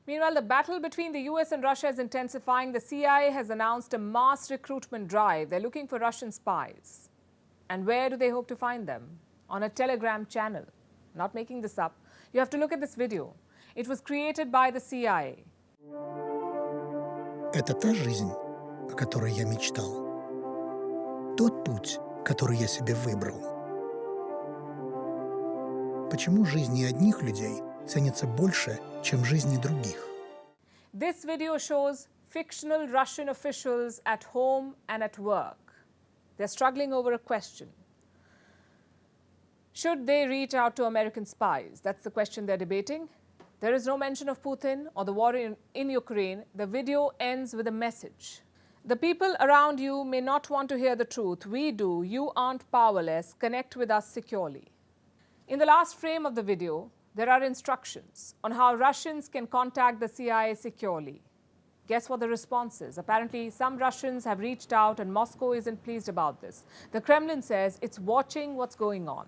Meanwhile, the battle between the US and Russia is intensifying. The CIA has announced a mass recruitment drive. They're looking for Russian spies. And where do they hope to find them? On a Telegram channel. Not making this up. You have to look at this video. It was created by the CIA. Это та жизнь, о которой я мечтал. Тот путь, который я себе выбрал. Почему жизни одних людей ценятся больше, чем жизни других? This video shows fictional Russian officials at home and at work. They're struggling over a question. Should they reach out to American spies? That's the question they're debating. There is no mention of Putin or the war in Ukraine. The video ends with a message. The people around you may not want to hear the truth. We do. You aren't powerless. Connect with us securely. In the last frame of the video, there are instructions on how Russians can contact the CIA securely. Guess what the response is? Apparently, some Russians have reached out and Moscow isn't pleased about this. The Kremlin says it's watching what's going on.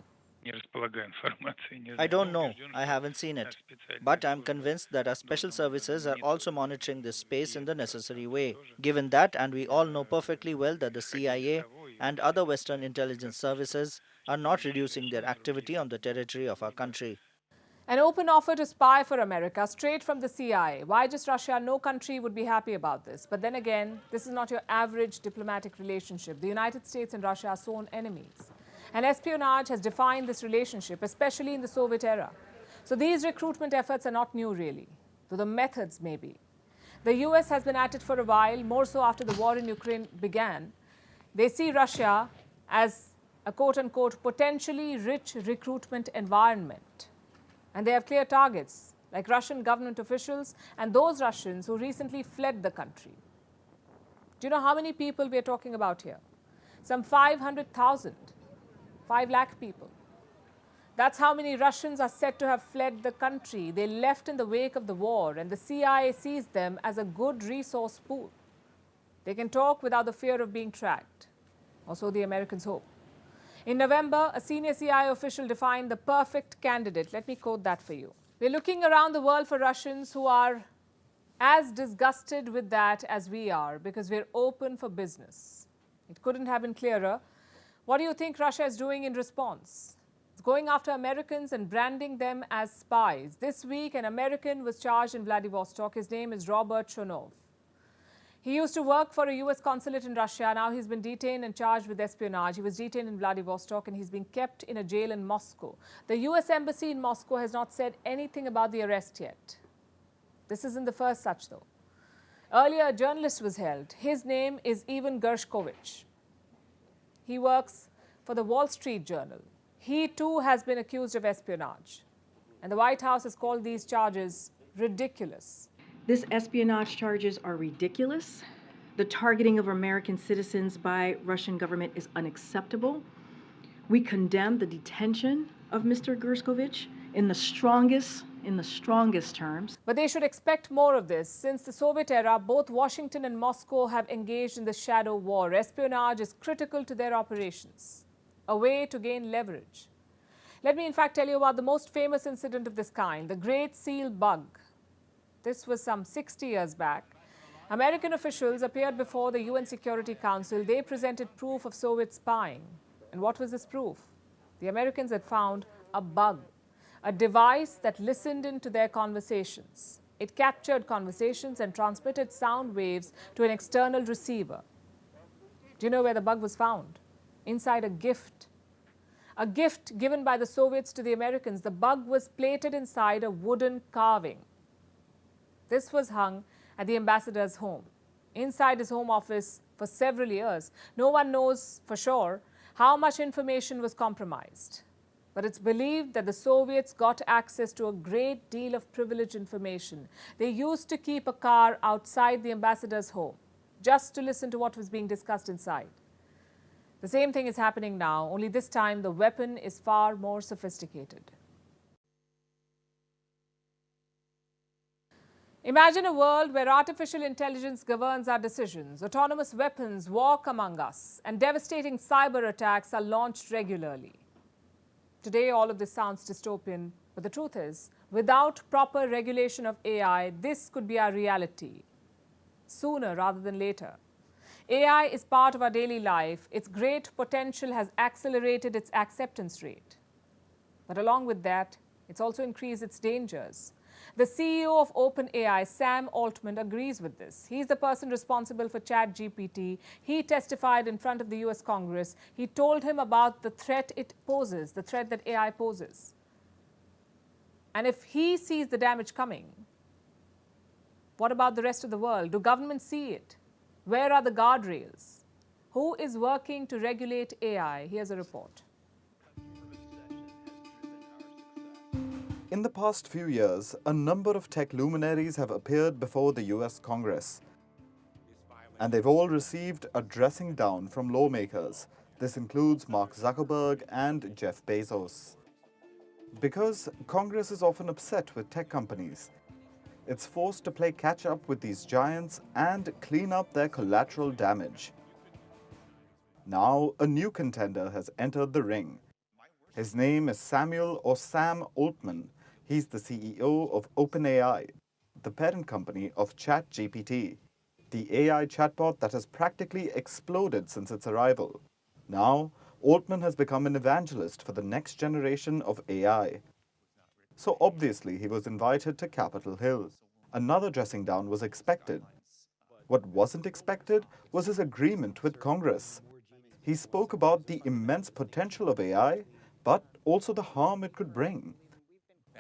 I don't know. I haven't seen it. But I'm convinced that our special services are also monitoring this space in the necessary way. Given that, and we all know perfectly well that the CIA and other Western intelligence services are not reducing their activity on the territory of our country. An open offer to spy for America straight from the CIA. Why just Russia? No country would be happy about this. But then again, this is not your average diplomatic relationship. The United States and Russia are sworn enemies. And espionage has defined this relationship, especially in the Soviet era. So these recruitment efforts are not new, really, though the methods may be. The US has been at it for a while, more so after the war in Ukraine began. They see Russia as a quote-unquote potentially rich recruitment environment. And they have clear targets, like Russian government officials and those Russians who recently fled the country. Do you know how many people we are talking about here? Some 500,000. 5 lakh people. That's how many Russians are said to have fled the country. They left in the wake of the war, and the CIA sees them as a good resource pool. They can talk without the fear of being tracked. Or so the Americans hope. In November, a senior CIA official defined the perfect candidate. Let me quote that for you. We're looking around the world for Russians who are as disgusted with that as we are, because we're open for business. It couldn't have been clearer. What do you think Russia is doing in response? It's going after Americans and branding them as spies. This week, an American was charged in Vladivostok. His name is Robert Shonov. He used to work for a US consulate in Russia. Now he's been detained and charged with espionage. He was detained in Vladivostok and he's been kept in a jail in Moscow. The US embassy in Moscow has not said anything about the arrest yet. This isn't the first such, though. Earlier, a journalist was held. His name is Ivan Gershkovich. He works for the Wall Street Journal. He too has been accused of espionage. And the White House has called these charges ridiculous. These espionage charges are ridiculous. The targeting of American citizens by Russian government is unacceptable. We condemn the detention of Mr. Gershkovich in the strongest terms. But they should expect more of this. Since the Soviet era, both Washington and Moscow have engaged in the shadow war. Espionage is critical to their operations, a way to gain leverage. Let me in fact tell you about the most famous incident of this kind, the Great Seal bug. This was some 60 years back. American officials appeared before the UN Security Council. They presented proof of Soviet spying. And what was this proof? The Americans had found a bug, a device that listened into their conversations. It captured conversations and transmitted sound waves to an external receiver. Do you know where the bug was found? Inside a gift. A gift given by the Soviets to the Americans. The bug was plated inside a wooden carving. This was hung at the ambassador's home, inside his home office for several years. No one knows for sure how much information was compromised. But it's believed that the Soviets got access to a great deal of privileged information. They used to keep a car outside the ambassador's home just to listen to what was being discussed inside. The same thing is happening now, only this time the weapon is far more sophisticated. Imagine a world where artificial intelligence governs our decisions, autonomous weapons walk among us, and devastating cyber attacks are launched regularly. Today, all of this sounds dystopian, But the truth is, without proper regulation of AI, this could be our reality sooner rather than later. AI is part of our daily life. Its great potential has accelerated its acceptance rate. But along with that, it's also increased its dangers. The CEO of OpenAI, Sam Altman, agrees with this. He's the person responsible for ChatGPT. He testified in front of the US Congress. He told him about the threat it poses, the threat that AI poses. And if he sees the damage coming, what about the rest of the world? Do governments see it? Where are the guardrails? Who is working to regulate AI? Here's a report. In the past few years, a number of tech luminaries have appeared before the US Congress. And they've all received a dressing down from lawmakers. This includes Mark Zuckerberg and Jeff Bezos. Because Congress is often upset with tech companies, it's forced to play catch-up with these giants and clean up their collateral damage. Now, a new contender has entered the ring. His name is Sam Altman. He's the CEO of OpenAI, the parent company of ChatGPT, the AI chatbot that has practically exploded since its arrival. Now, Altman has become an evangelist for the next generation of AI. So obviously, he was invited to Capitol Hill. Another dressing down was expected. What wasn't expected was his agreement with Congress. He spoke about the immense potential of AI, but also the harm it could bring.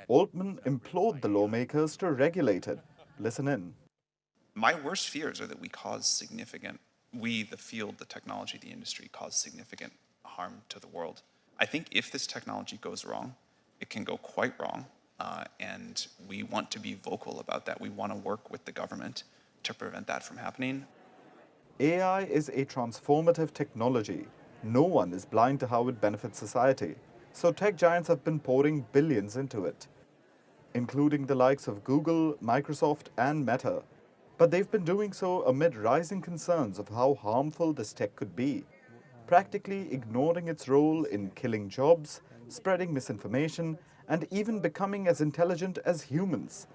Altman implored the lawmakers to regulate it. Listen in. My worst fears are that we, the field, the technology, the industry, cause significant harm to the world. I think if this technology goes wrong, it can go quite wrong, and we want to be vocal about that. We want to work with the government to prevent that from happening. AI is a transformative technology. No one is blind to how it benefits society. So tech giants have been pouring billions into it, including the likes of Google, Microsoft, and Meta. But they've been doing so amid rising concerns of how harmful this tech could be, practically ignoring its role in killing jobs, spreading misinformation, and even becoming as intelligent as humans.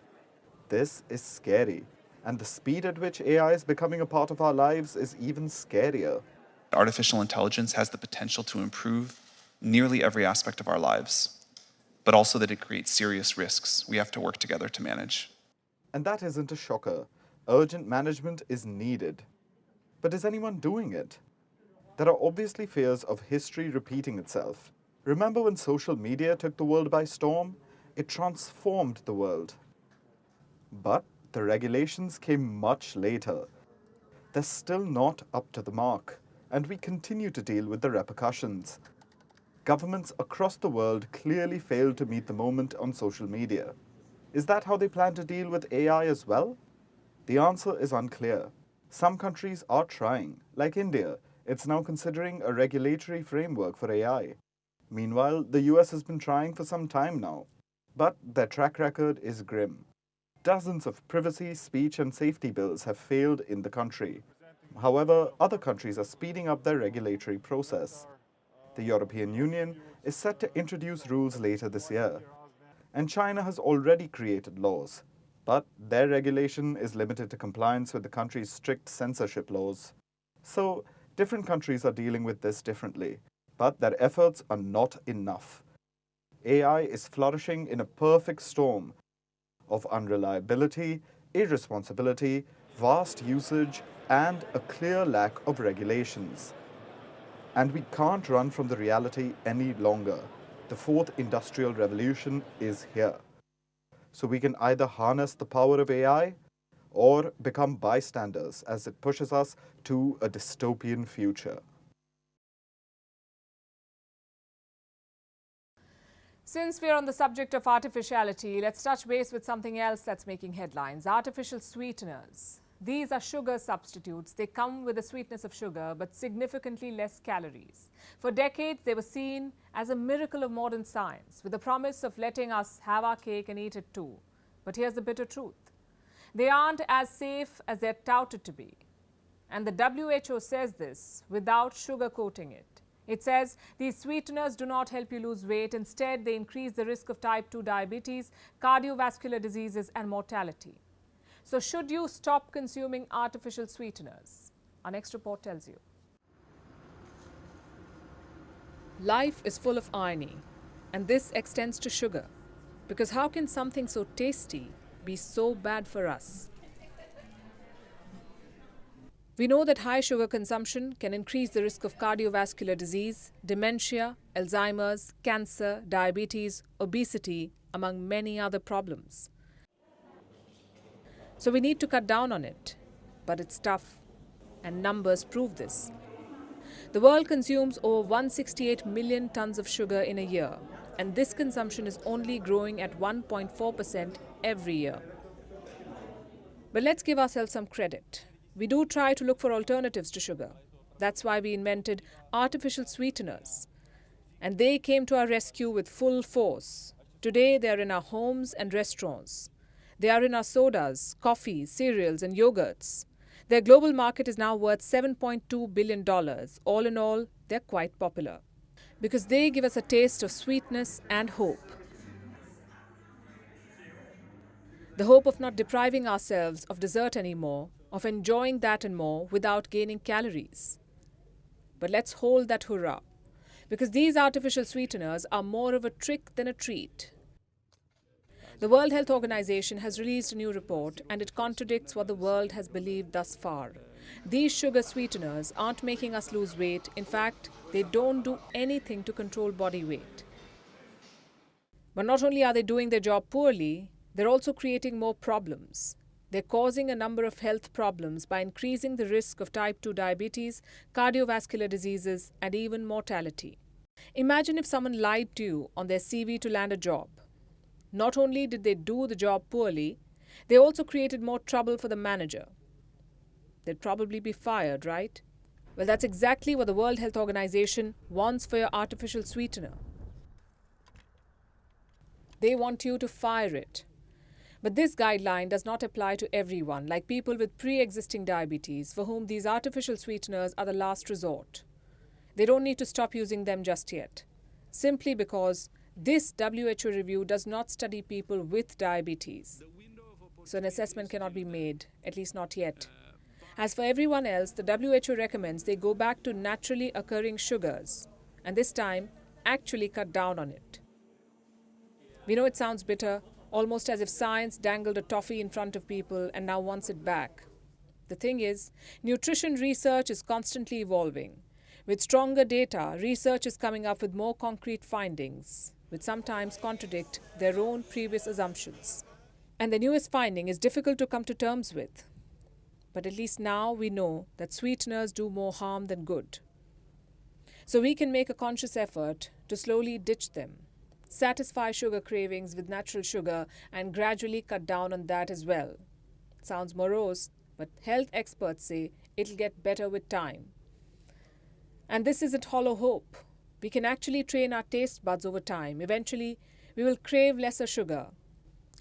This is scary, and the speed at which AI is becoming a part of our lives is even scarier. Artificial intelligence has the potential to improve nearly every aspect of our lives, but also that it creates serious risks we have to work together to manage. And that isn't a shocker. Urgent management is needed. But is anyone doing it? There are obviously fears of history repeating itself. Remember when social media took the world by storm? It transformed the world. But the regulations came much later. They're still not up to the mark, and we continue to deal with the repercussions. Governments across the world clearly failed to meet the moment on social media. Is that how they plan to deal with AI as well? The answer is unclear. Some countries are trying, like India. It's now considering a regulatory framework for AI. Meanwhile, the US has been trying for some time now, but their track record is grim. Dozens of privacy, speech, and safety bills have failed in the country. However, other countries are speeding up their regulatory process. The European Union is set to introduce rules later this year, and China has already created laws, but their regulation is limited to compliance with the country's strict censorship laws. So, different countries are dealing with this differently, but their efforts are not enough. AI is flourishing in a perfect storm of unreliability, irresponsibility, vast usage, and a clear lack of regulations. And we can't run from the reality any longer. The fourth industrial revolution is here. So we can either harness the power of AI or become bystanders as it pushes us to a dystopian future. Since we're on the subject of artificiality, let's touch base with something else that's making headlines: artificial sweeteners. These are sugar substitutes. They come with the sweetness of sugar, but significantly less calories. For decades, they were seen as a miracle of modern science, with the promise of letting us have our cake and eat it too. But here's the bitter truth: they aren't as safe as they're touted to be. And the WHO says this without sugarcoating it. It says these sweeteners do not help you lose weight. Instead, they increase the risk of type 2 diabetes, cardiovascular diseases, and mortality. So, should you stop consuming artificial sweeteners? Our next report tells you. Life is full of irony, and this extends to sugar. Because how can something so tasty be so bad for us? We know that high sugar consumption can increase the risk of cardiovascular disease, dementia, Alzheimer's, cancer, diabetes, obesity, among many other problems. So we need to cut down on it. But it's tough, and numbers prove this. The world consumes over 168 million tons of sugar in a year, and this consumption is only growing at 1.4% every year. But let's give ourselves some credit. We do try to look for alternatives to sugar. That's why we invented artificial sweeteners. And they came to our rescue with full force. Today, they are in our homes and restaurants. They are in our sodas, coffee, cereals, and yogurts. Their global market is now worth $7.2 billion. All in all, they're quite popular. Because they give us a taste of sweetness and hope. The hope of not depriving ourselves of dessert anymore, of enjoying that and more without gaining calories. But let's hold that hurrah, because these artificial sweeteners are more of a trick than a treat. The World Health Organization has released a new report, and it contradicts what the world has believed thus far. These sugar sweeteners aren't making us lose weight. In fact, they don't do anything to control body weight. But not only are they doing their job poorly, they're also creating more problems. They're causing a number of health problems by increasing the risk of type 2 diabetes, cardiovascular diseases, and even mortality. Imagine if someone lied to you on their CV to land a job. Not only did they do the job poorly, they also created more trouble for the manager. They'd probably be fired, right? Well, that's exactly what the World Health Organization wants for your artificial sweetener. They want you to fire it. But this guideline does not apply to everyone, like people with pre-existing diabetes, for whom these artificial sweeteners are the last resort. They don't need to stop using them just yet, simply because this WHO review does not study people with diabetes. So an assessment cannot be made, at least not yet. As for everyone else, the WHO recommends they go back to naturally occurring sugars, and this time, actually cut down on it. We know it sounds bitter, almost as if science dangled a toffee in front of people and now wants it back. The thing is, nutrition research is constantly evolving. With stronger data, research is coming up with more concrete findings, which sometimes contradict their own previous assumptions. And the newest finding is difficult to come to terms with. But at least now we know that sweeteners do more harm than good. So we can make a conscious effort to slowly ditch them, satisfy sugar cravings with natural sugar, and gradually cut down on that as well. Sounds morose, but health experts say it'll get better with time. And this isn't hollow hope. We can actually train our taste buds over time. Eventually, we will crave lesser sugar.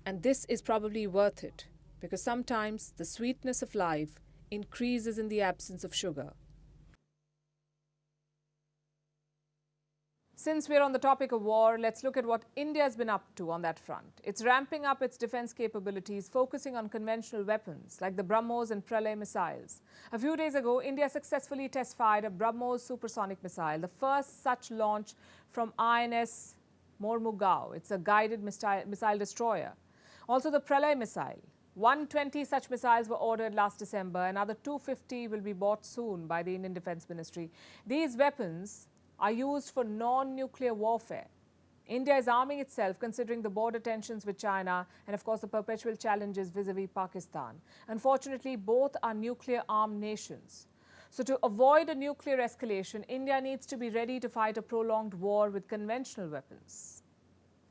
And this is probably worth it, because sometimes the sweetness of life increases in the absence of sugar. Since we're on the topic of war, let's look at what India has been up to on that front. It's ramping up its defense capabilities, focusing on conventional weapons like the BrahMos and Pralay missiles. A few days ago, India successfully testified a BrahMos supersonic missile, the first such launch from INS Mormugao. It's a guided missile destroyer. Also, the Pralay missile. 120 such missiles were ordered last December. Another 250 will be bought soon by the Indian Defence Ministry. These weapons are used for non-nuclear warfare. India is arming itself considering the border tensions with China and, of course, the perpetual challenges vis-a-vis Pakistan. Unfortunately, both are nuclear-armed nations. So to avoid a nuclear escalation, India needs to be ready to fight a prolonged war with conventional weapons.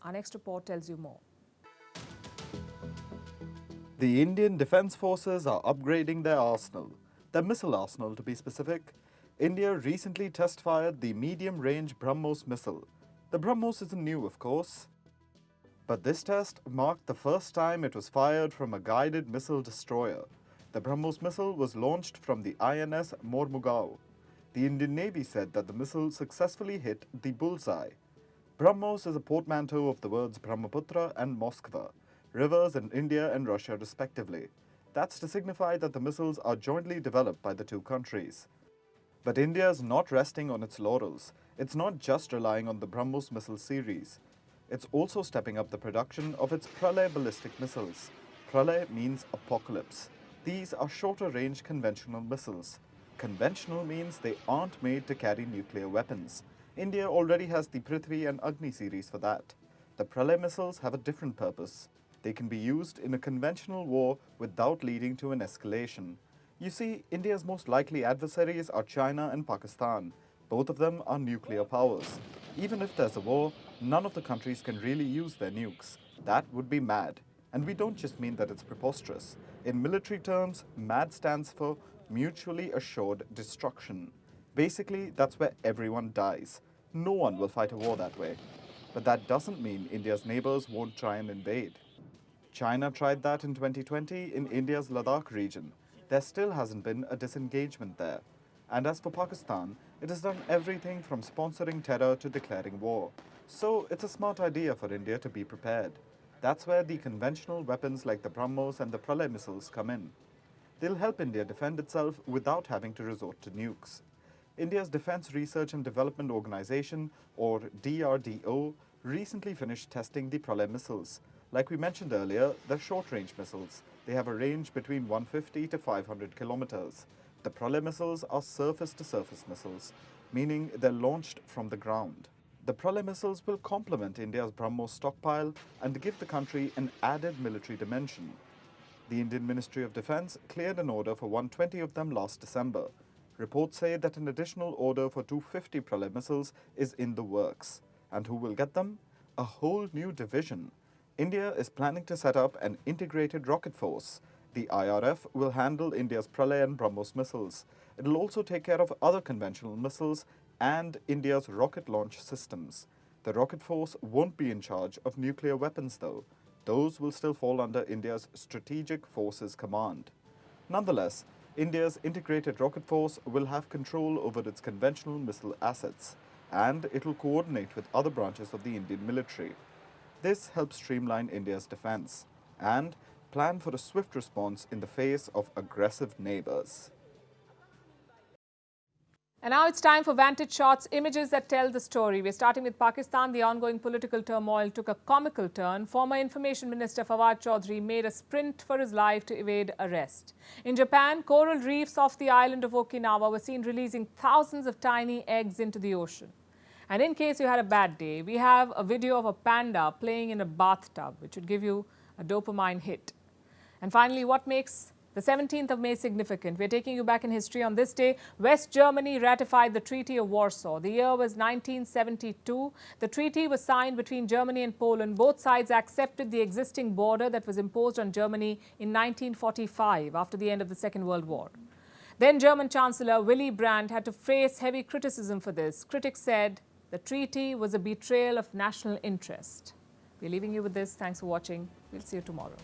Our next report tells you more. The Indian Defence Forces are upgrading their arsenal, their missile arsenal to be specific. India recently test-fired the medium-range BrahMos missile. The BrahMos isn't new, of course, but this test marked the first time it was fired from a guided missile destroyer. The BrahMos missile was launched from the INS Mormugao. The Indian Navy said that the missile successfully hit the bullseye. BrahMos is a portmanteau of the words Brahmaputra and Moskva, rivers in India and Russia respectively. That's to signify that the missiles are jointly developed by the two countries. But India is not resting on its laurels. It's not just relying on the BrahMos missile series. It's also stepping up the production of its Pralay ballistic missiles. Pralay means apocalypse. These are shorter-range conventional missiles. Conventional means they aren't made to carry nuclear weapons. India already has the Prithvi and Agni series for that. The Pralay missiles have a different purpose. They can be used in a conventional war without leading to an escalation. You see, India's most likely adversaries are China and Pakistan. Both of them are nuclear powers. Even if there's a war, none of the countries can really use their nukes. That would be mad. And we don't just mean that it's preposterous. In military terms, MAD stands for Mutually Assured Destruction. Basically, that's where everyone dies. No one will fight a war that way. But that doesn't mean India's neighbors won't try and invade. China tried that in 2020 in India's Ladakh region. There still hasn't been a disengagement there. And as for Pakistan, it has done everything from sponsoring terror to declaring war. So it's a smart idea for India to be prepared. That's where the conventional weapons like the BrahMos and the Pralay missiles come in. They'll help India defend itself without having to resort to nukes. India's Defence Research and Development Organization, or DRDO, recently finished testing the Pralay missiles. Like we mentioned earlier, they're short-range missiles. They have a range between 150 to 500 kilometers. The Pralay missiles are surface-to-surface missiles, meaning they're launched from the ground. The Pralay missiles will complement India's BrahMos stockpile and give the country an added military dimension. The Indian Ministry of Defence cleared an order for 120 of them last December. Reports say that an additional order for 250 Pralay missiles is in the works. And who will get them? A whole new division. India is planning to set up an integrated rocket force. The IRF will handle India's Pralay and BrahMos missiles. It will also take care of other conventional missiles and India's rocket launch systems. The rocket force won't be in charge of nuclear weapons though. Those will still fall under India's Strategic Forces Command. Nonetheless, India's integrated rocket force will have control over its conventional missile assets, and it will coordinate with other branches of the Indian military. This helps streamline India's defense and plan for a swift response in the face of aggressive neighbors. And now it's time for Vantage Shots, images that tell the story. We're starting with Pakistan. The ongoing political turmoil took a comical turn. Former Information Minister Fawad Chaudhry made a sprint for his life to evade arrest. In Japan, coral reefs off the island of Okinawa were seen releasing thousands of tiny eggs into the ocean. And in case you had a bad day, we have a video of a panda playing in a bathtub, which would give you a dopamine hit. And finally, what makes the 17th of May significant? We're taking you back in history. On this day, West Germany ratified the Treaty of Warsaw. The year was 1972. The treaty was signed between Germany and Poland. Both sides accepted the existing border that was imposed on Germany in 1945 after the end of the Second World War. Then German Chancellor Willy Brandt had to face heavy criticism for this. Critics said the treaty was a betrayal of national interest. We're leaving you with this. Thanks for watching. We'll see you tomorrow.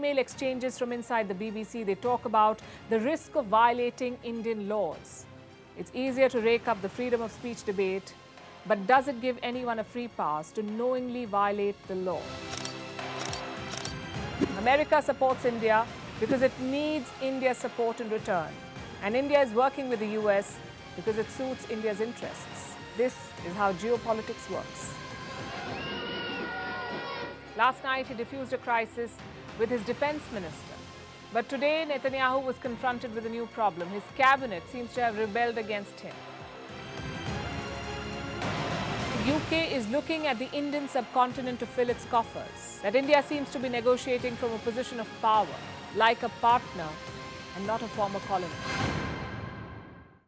email exchanges from inside the BBC, they talk about the risk of violating Indian laws. It's easier to rake up the freedom of speech debate, but does it give anyone a free pass to knowingly violate the law? America supports India because it needs India's support in return. And India is working with the US because it suits India's interests. This is how geopolitics works. Last night, he diffused a crisis with his defense minister. But today, Netanyahu was confronted with a new problem. His cabinet seems to have rebelled against him. The UK is looking at the Indian subcontinent to fill its coffers. That India seems to be negotiating from a position of power, like a partner and not a former colony.